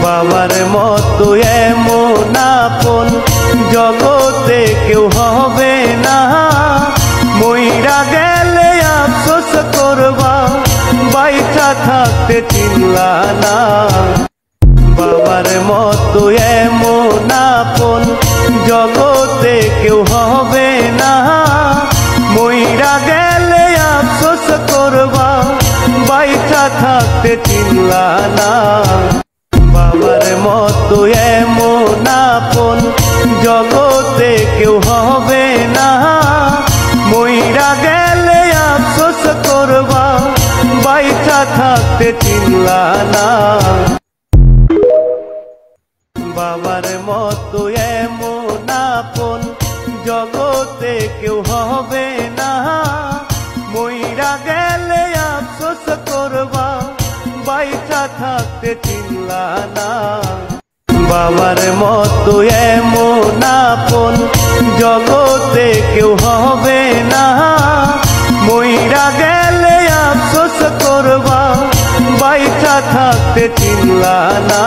বাবার মতো এমন আপন জগতে কেউ হবে না। মইরা গেলে আফসোস করবা, বাইচা থাকতে চিনলা না। বাবার মতো এমন আপন জগতে কেউ হবে না। মইরা গেলে আফসোস করবা, বাইচা থাকতে চিনলা না। বাবার মতো এমন আপন জগতে কেউ হবে না। মইরা গেলে আফসোস করবা, বাইচা থাকতে চিনলা না। বাবার মতো এমন আপন জগতে কেউ হবে না। মইরা গেলে আফসোস করবা, বাইচা থাকতে চিনলা না। বাবার মতো এমন আপন জগতে কেউ হবে না। মইরা গেলে আফসোস করবা, বাইচা থাকতে চিনলা না।